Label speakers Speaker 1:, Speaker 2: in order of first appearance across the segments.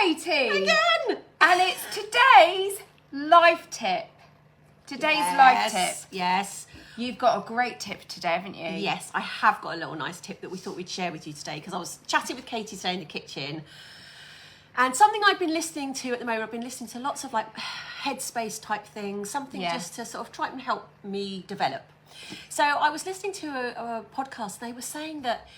Speaker 1: Katie.
Speaker 2: Again.
Speaker 1: And it's today's life tip. Life tip.
Speaker 2: Yes.
Speaker 1: You've got a great tip today, haven't you?
Speaker 2: Yes, I have got a little nice tip that we thought we'd share with you today, because I was chatting with Katie today in the kitchen, and something I've been listening to at the moment, I've been listening to lots of like headspace type things, something just to sort of try and help me develop. So I was listening to a podcast, and they were saying that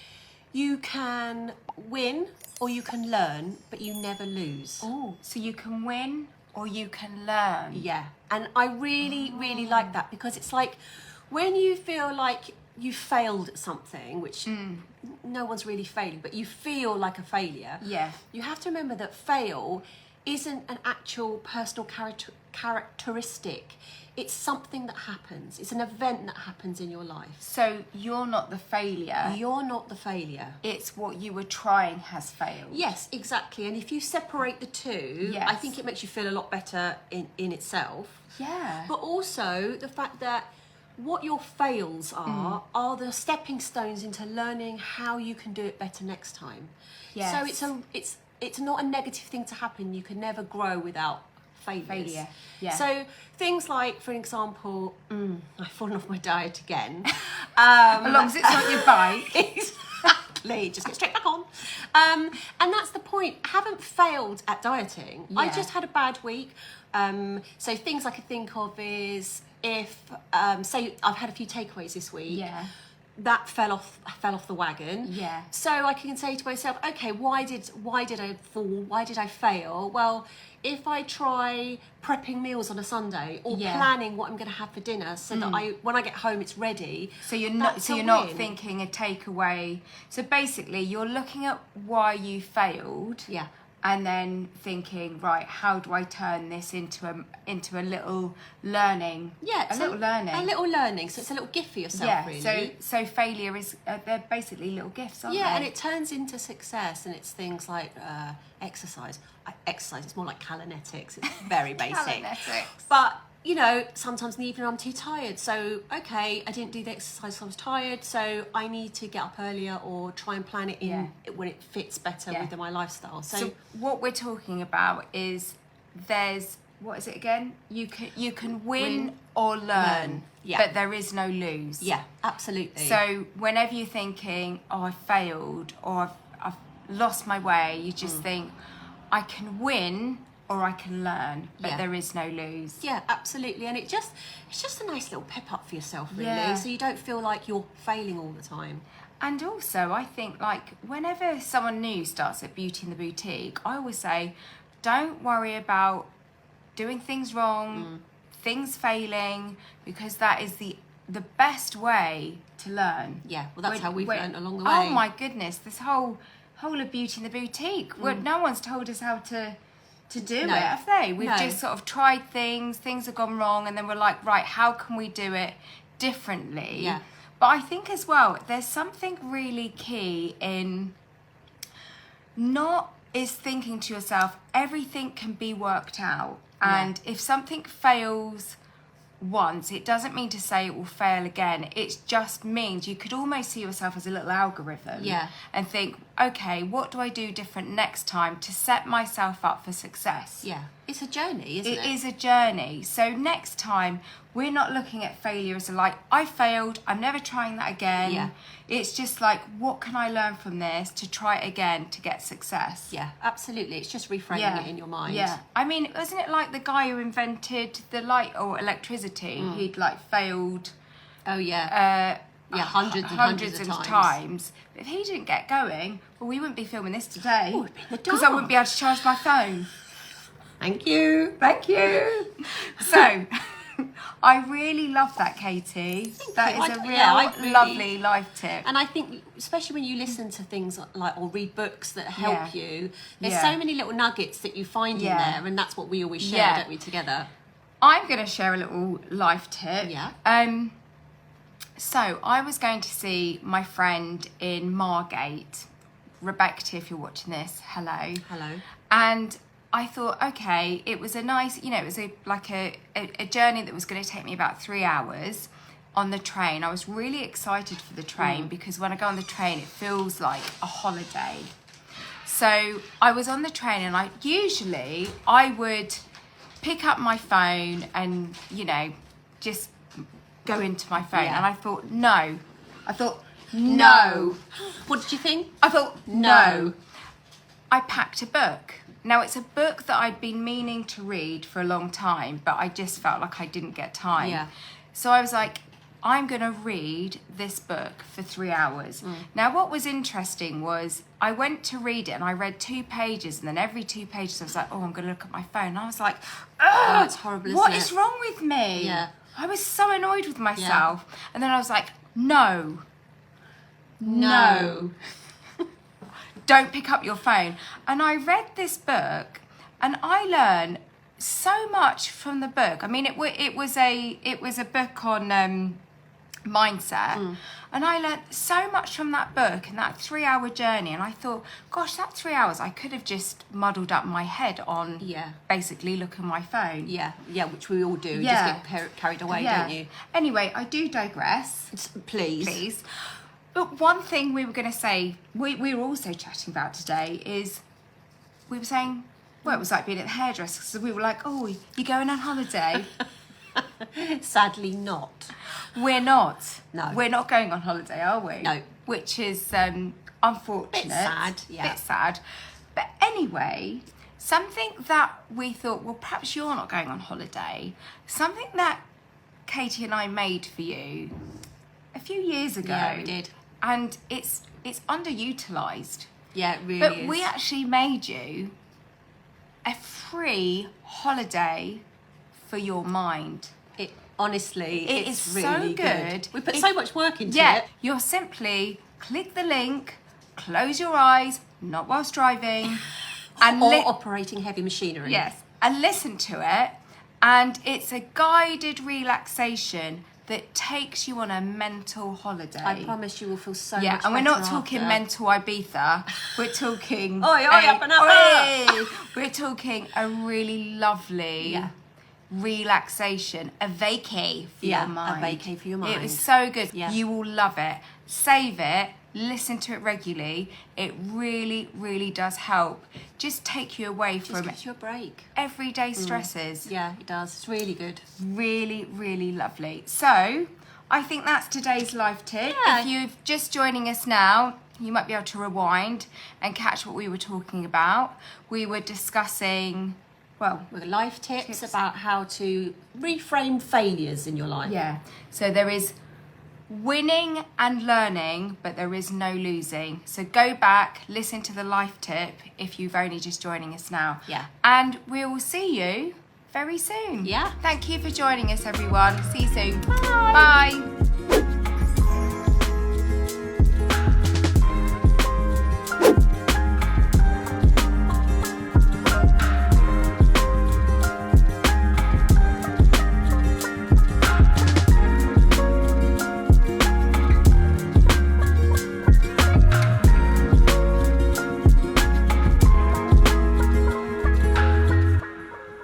Speaker 2: you can win or you can learn, but you never lose.
Speaker 1: Oh, so you can win or you can learn.
Speaker 2: Yeah, and I really like that, because it's like when you feel like you failed at something, which no one's really failing, but you feel like a failure.
Speaker 1: Yeah.
Speaker 2: You have to remember that fail isn't an actual personal characteristic. It's something that happens. It's an event that happens in your life.
Speaker 1: So you're not the failure.
Speaker 2: You're not the failure.
Speaker 1: It's what you were trying has failed.
Speaker 2: Yes, exactly. And if you separate the two, I think it makes you feel a lot better in itself.
Speaker 1: Yeah.
Speaker 2: But also the fact that what your fails are the stepping stones into learning how you can do it better next time.
Speaker 1: Yes.
Speaker 2: So it's not a negative thing to happen. You can never grow without failure.
Speaker 1: Yeah.
Speaker 2: So things like, for example, I've fallen off my diet again.
Speaker 1: As long as it's not your bike.
Speaker 2: Exactly. Just get straight back on. And that's the point. I haven't failed at dieting.
Speaker 1: Yeah.
Speaker 2: I just had a bad week. So things I could think of is if, say, I've had a few takeaways this week.
Speaker 1: Yeah.
Speaker 2: That fell off the wagon.
Speaker 1: Yeah.
Speaker 2: So I can say to myself, okay, why did I fall? Why did I fail? Well, if I try prepping meals on a Sunday or planning what I'm going to have for dinner, so that when I get home it's ready.
Speaker 1: So you're not thinking a takeaway. So basically, you're looking at why you failed.
Speaker 2: Yeah.
Speaker 1: And then thinking, right, how do I turn this into a little learning?
Speaker 2: Yeah,
Speaker 1: a little learning.
Speaker 2: So it's a little gift for yourself, really.
Speaker 1: So failure is they're basically little gifts, aren't they?
Speaker 2: Yeah, and it turns into success, and it's things like exercise. Exercise, it's more like calonetics. It's very basic.
Speaker 1: Calonetics.
Speaker 2: But you know, sometimes in the evening I'm too tired. So, okay, I didn't do the exercise because I was tired. So I need to get up earlier or try and plan it in when it fits better with my lifestyle. So
Speaker 1: what we're talking about is what is it again? You can win or learn, but there is no lose.
Speaker 2: Yeah, absolutely.
Speaker 1: So whenever you're thinking, oh, I failed or I've lost my way, you just think, I can win or I can learn, but there is no lose.
Speaker 2: Yeah, absolutely. And it's just a nice little pep up for yourself, really.
Speaker 1: Yeah.
Speaker 2: So you don't feel like you're failing all the time.
Speaker 1: And also, I think, like, whenever someone new starts at Beauty in the Boutique, I always say, don't worry about doing things wrong, things failing, because that is the best way to learn.
Speaker 2: Yeah, well, that's how we've learned along the way.
Speaker 1: Oh, my goodness. This whole of Beauty in the Boutique, no one's told us how to do it, have they? We've just sort of tried things have gone wrong, and then we're like, right, how can we do it differently?
Speaker 2: Yeah.
Speaker 1: But I think as well, there's something really key in thinking to yourself, everything can be worked out. And if something fails once, it doesn't mean to say it will fail again. It just means you could almost see yourself as a little algorithm and think, okay, what do I do different next time to set myself up for success?
Speaker 2: Yeah, it's a journey, isn't it?
Speaker 1: It is a journey. So next time, we're not looking at failure as like, I failed, I'm never trying that again.
Speaker 2: Yeah.
Speaker 1: It's just like, what can I learn from this to try it again to get success?
Speaker 2: Yeah, absolutely. It's just reframing it in your mind.
Speaker 1: Yeah. I mean, wasn't it like the guy who invented the light or electricity? He'd like failed.
Speaker 2: Oh, yeah. Hundreds of times.
Speaker 1: But if he didn't get going, well, we wouldn't be filming this today.
Speaker 2: Oh, it'd be in the
Speaker 1: because I wouldn't be able to charge my phone.
Speaker 2: Thank you.
Speaker 1: So, I really love that, Katie. That is a real lovely life tip.
Speaker 2: And I think, especially when you listen to things like or read books that help you, there's so many little nuggets that you find in there, and that's what we always share, don't we, together?
Speaker 1: I'm going to share a little life tip.
Speaker 2: Yeah.
Speaker 1: So I was going to see my friend in Margate, Rebecca, if you're watching this, hello. And I thought, okay, it was a nice, it was a journey that was going to take me about 3 hours on the train. I was really excited for the train because when I go on the train, it feels like a holiday. So I was on the train, and I would pick up my phone and, you know, just go into my phone.
Speaker 2: Yeah.
Speaker 1: And I thought, no. No.
Speaker 2: What did you think?
Speaker 1: I thought, no. I packed a book. Now, it's a book that I'd been meaning to read for a long time, but I just felt like I didn't get time.
Speaker 2: Yeah.
Speaker 1: So I was like, I'm going to read this book for 3 hours. Now, what was interesting was I went to read it, and I read 2 pages, and then every 2 pages I was like, oh, I'm going to look at my phone. And I was like,
Speaker 2: Oh, it's horrible,
Speaker 1: what
Speaker 2: isn't
Speaker 1: is
Speaker 2: it?
Speaker 1: wrong with me?
Speaker 2: Yeah.
Speaker 1: I was so annoyed with myself. And then I was like, no. Don't pick up your phone. And I read this book, and I learned so much from the book. I mean, it was a book on mindset, and I learned so much from that book and that 3-hour journey. And I thought, gosh, that 3 hours I could have just muddled up my head on basically looking at my phone.
Speaker 2: Yeah, which we all do. You
Speaker 1: Yeah.
Speaker 2: just get carried away, don't you?
Speaker 1: Anyway, I do digress.
Speaker 2: Please.
Speaker 1: But one thing we were going to say, we were also chatting about today, is we were saying, well, it was like being at the hairdresser. So we were like, oh, you going on holiday?
Speaker 2: Sadly not.
Speaker 1: We're not.
Speaker 2: No.
Speaker 1: We're not going on holiday, are we?
Speaker 2: No.
Speaker 1: Which is unfortunate.
Speaker 2: Bit sad, yeah.
Speaker 1: Bit sad. But anyway, something that we thought, well, perhaps you're not going on holiday. Something that Katie and I made for you a few years ago.
Speaker 2: Yeah, we did.
Speaker 1: And it's underutilised.
Speaker 2: Yeah, it really
Speaker 1: But
Speaker 2: is.
Speaker 1: we actually made you a free holiday for your mind.
Speaker 2: It honestly,
Speaker 1: It
Speaker 2: it's
Speaker 1: is
Speaker 2: really
Speaker 1: so good.
Speaker 2: We put
Speaker 1: It-
Speaker 2: so much work into
Speaker 1: Yeah,
Speaker 2: it.
Speaker 1: you'll simply click the link, close your eyes, not whilst driving, and
Speaker 2: Or operating heavy machinery.
Speaker 1: yes, and listen to it. And it's a guided relaxation that takes you on a mental holiday.
Speaker 2: I promise you will feel so
Speaker 1: Yeah,
Speaker 2: much
Speaker 1: and we're
Speaker 2: better
Speaker 1: not talking
Speaker 2: after.
Speaker 1: mental Ibiza. We're talking.
Speaker 2: Oi, up and up.
Speaker 1: Oi! We're talking a really lovely
Speaker 2: Yeah.
Speaker 1: relaxation, a vacay for
Speaker 2: Yeah,
Speaker 1: your mind.
Speaker 2: a vacay for your mind.
Speaker 1: It was so good.
Speaker 2: Yeah.
Speaker 1: You will love it. Save it. Listen to it regularly. It really, really does help. Just take you away
Speaker 2: Just
Speaker 1: from
Speaker 2: gives you a break.
Speaker 1: everyday stresses.
Speaker 2: Yeah, it does. It's really good.
Speaker 1: Really, really lovely. So, I think that's today's life tip.
Speaker 2: Yeah.
Speaker 1: If you're just joining us now, you might be able to rewind and catch what we were talking about. We were discussing, well,
Speaker 2: With life tips about how to reframe failures in your life.
Speaker 1: yeah. So there is winning and learning, but there is no losing. So go back, listen to the life tip if you've only just joining us now.
Speaker 2: Yeah.
Speaker 1: And we will see you very soon.
Speaker 2: Yeah.
Speaker 1: Thank you for joining us, everyone. See you soon.
Speaker 2: Bye.
Speaker 1: Bye.